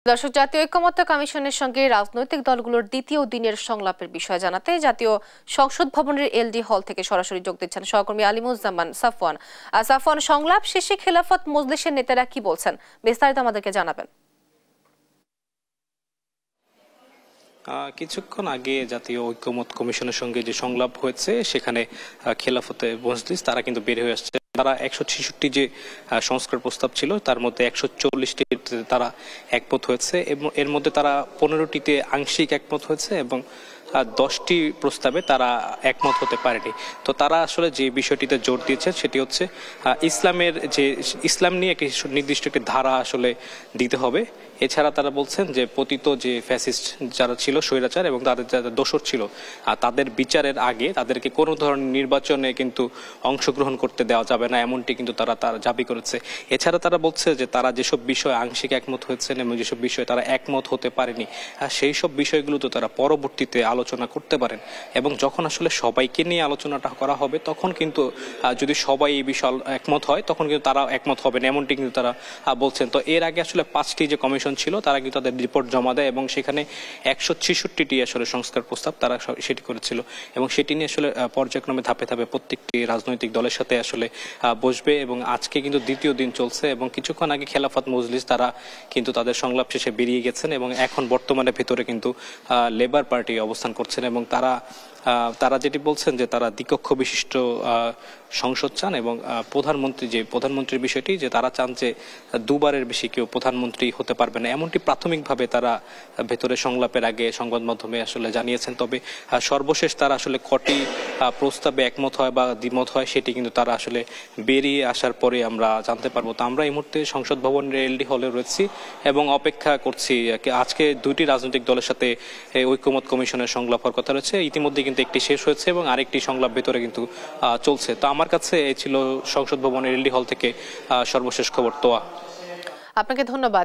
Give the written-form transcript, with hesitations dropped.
দর্শক, জাতীয় ঐকমত্য কমিশনের সঙ্গে রাজনৈতিক দলগুলোর দ্বিতীয় দিনের সংলাপের বিষয় জানাতে জাতীয় সংসদ ভবনের এলডি হল থেকে সরাসরি যোগ দিচ্ছেন সহকর্মী আলিমুজ্জামান সাফওয়ান। সাফওয়ান, সংলাপ শেষে খেলাফত মজলিসের নেতারা কি বলছেন, বিস্তারিত আমাদেরকে জানাবেন। কিছুক্ষণ আগে জাতীয় ঐকমত্য কমিশনের সঙ্গে যে সংলাপ হয়েছে সেখানে খেলাফতে মজলিস তারা কিন্তু বের হয়ে আসছে। তারা 166টি যে সংস্কার প্রস্তাব ছিল তার মধ্যে 140টি তারা একমত হয়েছে এবং এর মধ্যে তারা 15টিতে আংশিক একমত হয়েছে এবং 10টি প্রস্তাবে তারা একমত হতে পারেনি। তো তারা আসলে যে বিষয়টিতে জোর দিয়েছেন সেটি হচ্ছে ইসলামের যে ইসলাম নিয়ে নির্দিষ্ট একটি ধারা আসলে দিতে হবে। এছাড়া তারা বলছেন যে পতিত যে ফ্যাসিস্ট যারা ছিল, স্বৈরাচার এবং তাদের যারা দোসর ছিল, তাদের বিচারের আগে তাদেরকে কোনো ধরনের নির্বাচনে কিন্তু অংশগ্রহণ করতে দেওয়া যাবে না, এমনটি কিন্তু তারা দাবি করেছে। এছাড়া তারা বলছে যে তারা যেসব বিষয়ে আংশিক একমত হয়েছেন এবং যেসব বিষয়ে তারা একমত হতে পারেনি সেই সব বিষয়গুলো তো তারা পরবর্তীতে আলোচনা করতে পারেন এবং যখন আসলে সবাইকে নিয়ে আলোচনাটা করা হবে তখন কিন্তু যদি সবাই এই বিষয়ে একমত হয় তখন কিন্তু তারা একমত হবেন, এমনটি কিন্তু তারা বলছেন। তো এর আগে আসলে 5টি যে কমিশন ছিল তারা কিন্তু তাদের রিপোর্ট জমা দেয় এবং সেখানে 166টি আসলে সংস্কার প্রস্তাব তারা সেটি করেছিল এবং সেটি নিয়ে আসলে পর্যায়ক্রমে ধাপে ধাপে প্রত্যেকটি রাজনৈতিক দলের সাথে আসলে বসবে এবং আজকে কিন্তু দ্বিতীয় দিন চলছে এবং কিছুক্ষণ আগে খেলাফত মজলিস তারা কিন্তু তাদের সংলাপ শেষে বেরিয়ে গেছেন এবং এখন বর্তমানে ভেতরে কিন্তু লেবার পার্টি অবস্থান করছেন এবং তারা যেটি বলছেন যে তারা দ্বিকক্ষ বিশিষ্ট সংসদ চান এবং প্রধানমন্ত্রীর বিষয়টি যে তারা চান যে দুবারের বেশি কেউ প্রধানমন্ত্রী হতে পারবে না, এমনটি প্রাথমিকভাবে তারা ভেতরে সংলাপের আগে সংবাদ মাধ্যমে আসলে জানিয়েছেন। তবে সর্বশেষ তারা আসলে কটি প্রস্তাবে একমত হয় বা দ্বিমত হয় সেটি কিন্তু তারা আসলে বেরিয়ে আসার পরে আমরা জানতে পারবো। তো আমরা এই মুহূর্তে সংসদ ভবনের এলডি হলে রয়েছি এবং অপেক্ষা করছি। আজকে 2টি রাজনৈতিক দলের সাথে ঐকমত্য কমিশনের সংলাপ হওয়ার কথা রয়েছে, ইতিমধ্যে কিন্তু একটি শেষ হয়েছে এবং আরেকটি সংলাপ ভেতরে কিন্তু চলছে। তো আমার কাছে এই ছিল সংসদ ভবনের এলডি হল থেকে সর্বশেষ খবর। তোয়া, আপনাকে ধন্যবাদ।